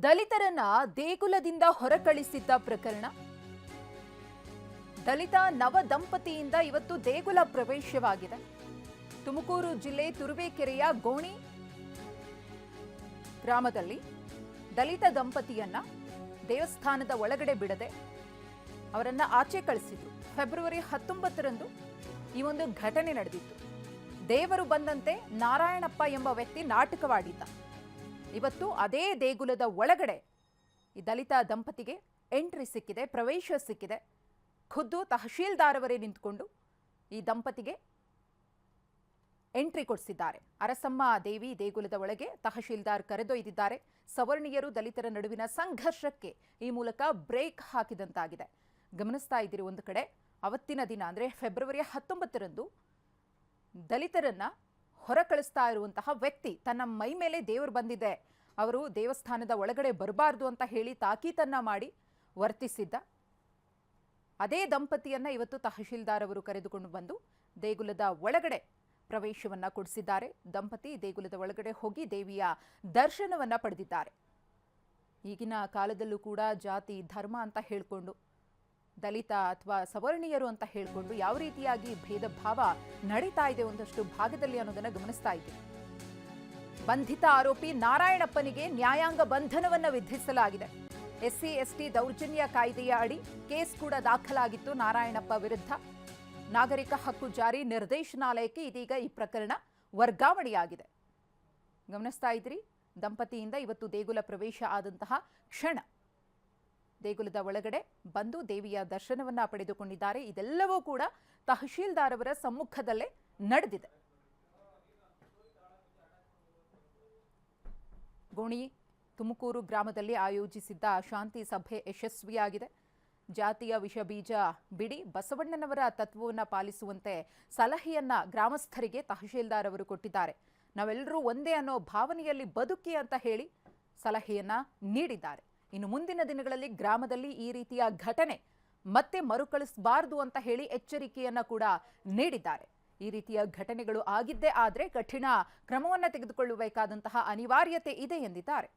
ದಲಿತರನ್ನ ದೇಗುಲದಿಂದ ಹೊರಕಳಿಸಿದ್ದ ಪ್ರಕರಣ. ದಲಿತ ನವ ದಂಪತಿಯಿಂದ ಇವತ್ತು ದೇಗುಲ ಪ್ರವೇಶವಾಗಿದೆ. ತುಮಕೂರು ಜಿಲ್ಲೆ ತುರುವೇಕೆರೆಯ ಗೋಣಿ ಗ್ರಾಮದಲ್ಲಿ ದಲಿತ ದಂಪತಿಯನ್ನ ದೇವಸ್ಥಾನದ ಒಳಗಡೆ ಬಿಡದೆ ಅವರನ್ನ ಆಚೆ ಕಳಿಸಿದ್ರು. ಫೆಬ್ರವರಿ 19ರಂದು ಈ ಒಂದು ಘಟನೆ ನಡೆದಿತ್ತು. ದೇವರು ಬಂದಂತೆ ನಾರಾಯಣಪ್ಪ ಎಂಬ ವ್ಯಕ್ತಿ ನಾಟಕವಾಡಿದ್ದ. ಇವತ್ತು ಅದೇ ದೇಗುಲದ ಒಳಗಡೆ ಈ ದಲಿತ ದಂಪತಿಗೆ ಎಂಟ್ರಿ ಸಿಕ್ಕಿದೆ, ಪ್ರವೇಶ ಸಿಕ್ಕಿದೆ. ಖುದ್ದು ತಹಶೀಲ್ದಾರ್ ಅವರೇ ನಿಂತುಕೊಂಡು ಈ ದಂಪತಿಗೆ ಎಂಟ್ರಿ ಕೊಡಿಸಿದ್ದಾರೆ. ಅರಸಮ್ಮ ದೇವಿ ದೇಗುಲದ ಒಳಗೆ ತಹಶೀಲ್ದಾರ್ ಕರೆದೊಯ್ದಿದ್ದಾರೆ. ಸವರ್ಣೀಯರು ದಲಿತರ ನಡುವಿನ ಸಂಘರ್ಷಕ್ಕೆ ಈ ಮೂಲಕ ಬ್ರೇಕ್ ಹಾಕಿದಂತಾಗಿದೆ. ಗಮನಿಸ್ತಾ ಇದ್ದೀರಿ, ಒಂದು ಕಡೆ ಅವತ್ತಿನ ದಿನ ಅಂದರೆ ಫೆಬ್ರವರಿ 19ರಂದು ದಲಿತರನ್ನ ಹೊರ ಕಳಿಸ್ತಾ ಇರುವಂತಹ ವ್ಯಕ್ತಿ ತನ್ನ ಮೈ ಮೇಲೆ ದೇವರು ಬಂದಿದೆ, ಅವರು ದೇವಸ್ಥಾನದ ಒಳಗಡೆ ಬರಬಾರ್ದು ಅಂತ ಹೇಳಿ ತಾಕೀತನ್ನ ಮಾಡಿ ವರ್ತಿಸಿದ್ದ ಅದೇ ದಂಪತಿಯನ್ನ ಇವತ್ತು ತಹಶೀಲ್ದಾರ್ ಅವರು ಕರೆದುಕೊಂಡು ಬಂದು ದೇಗುಲದ ಒಳಗಡೆ ಪ್ರವೇಶವನ್ನ ಕೊಡಿಸಿದ್ದಾರೆ. ದಂಪತಿ ದೇಗುಲದ ಒಳಗಡೆ ಹೋಗಿ ದೇವಿಯ ದರ್ಶನವನ್ನ ಪಡೆದಿದ್ದಾರೆ. ಈಗಿನ ಕಾಲದಲ್ಲೂ ಕೂಡ ಜಾತಿ ಧರ್ಮ ಅಂತ ಹೇಳಿಕೊಂಡು ದಲಿತ ಅಥವಾ ಸವರ್ಣೀಯರು ಅಂತ ಹೇಳಿಕೊಂಡು ಯಾವ ರೀತಿಯಾಗಿ ಭೇದ ಭಾವ ನಡೀತಾ ಇದೆ ಒಂದಷ್ಟು ಭಾಗದಲ್ಲಿ ಅನ್ನೋದನ್ನ ಗಮನಿಸ್ತಾ ಇದ್ದೀವಿ. ಬಂಧಿತ ಆರೋಪಿ ನಾರಾಯಣಪ್ಪನಿಗೆ ನ್ಯಾಯಾಂಗ ಬಂಧನವನ್ನ ವಿಧಿಸಲಾಗಿದೆ. ಎಸ್ಸಿ ಎಸ್ಟಿ ದೌರ್ಜನ್ಯ ಕಾಯ್ದೆಯ ಅಡಿ ಕೇಸ್ ಕೂಡ ದಾಖಲಾಗಿತ್ತು ನಾರಾಯಣಪ್ಪ ವಿರುದ್ಧ. ನಾಗರಿಕ ಹಕ್ಕು ಜಾರಿ ನಿರ್ದೇಶನಾಲಯಕ್ಕೆ ಇದೀಗ ಈ ಪ್ರಕರಣ ವರ್ಗಾವಣೆಯಾಗಿದೆ. ಗಮನಿಸ್ತಾ ಇದ್ರಿ, ದಂಪತಿಯಿಂದ ಇವತ್ತು ದೇಗುಲ ಪ್ರವೇಶ ಆದಂತಹ ಕ್ಷಣ ದೇಗುಲದ ಒಳಗಡೆ ಬಂದು ದೇವಿಯ ದರ್ಶನವನ್ನ ಪಡೆದುಕೊಂಡಿದ್ದಾರೆ. ಇದೆಲ್ಲವೂ ಕೂಡ ತಹಶೀಲ್ದಾರ್ ಅವರ ಸಮ್ಮುಖದಲ್ಲೇ ನಡೆದಿದೆ. ಗೋಣಿ ತುಮಕೂರು ಗ್ರಾಮದಲ್ಲಿ ಆಯೋಜಿಸಿದ್ದ ಶಾಂತಿ ಸಭೆ ಯಶಸ್ವಿಯಾಗಿದೆ. ಜಾತಿಯ ವಿಷಬೀಜ ಬಿಡಿ, ಬಸವಣ್ಣನವರ ತತ್ವವನ್ನು ಪಾಲಿಸುವಂತೆ ಸಲಹೆಯನ್ನ ಗ್ರಾಮಸ್ಥರಿಗೆ ತಹಶೀಲ್ದಾರ್ ಅವರು ಕೊಟ್ಟಿದ್ದಾರೆ. ನಾವೆಲ್ಲರೂ ಒಂದೇ ಅನ್ನೋ ಭಾವನೆಯಲ್ಲಿ ಬದುಕಿ ಅಂತ ಹೇಳಿ ಸಲಹೆಯನ್ನ ನೀಡಿದ್ದಾರೆ. ಇನ್ನು ಮುಂದಿನ ದಿನಗಳಲ್ಲಿ ಗ್ರಾಮದಲ್ಲಿ ಈ ರೀತಿಯ ಘಟನೆ ಮತ್ತೆ ಮರುಕಳಿಸಬಾರದು ಅಂತ ಹೇಳಿ ಎಚ್ಚರಿಕೆಯನ್ನ ಕೂಡ ನೀಡಿದ್ದಾರೆ. ಈ ರೀತಿಯ ಘಟನೆಗಳು ಆಗಿದ್ದೇ ಆದರೆ ಕಠಿಣ ಕ್ರಮವನ್ನು ತೆಗೆದುಕೊಳ್ಳಬೇಕಾದಂತಹ ಅನಿವಾರ್ಯತೆ ಇದೆ ಎಂದಿದ್ದಾರೆ.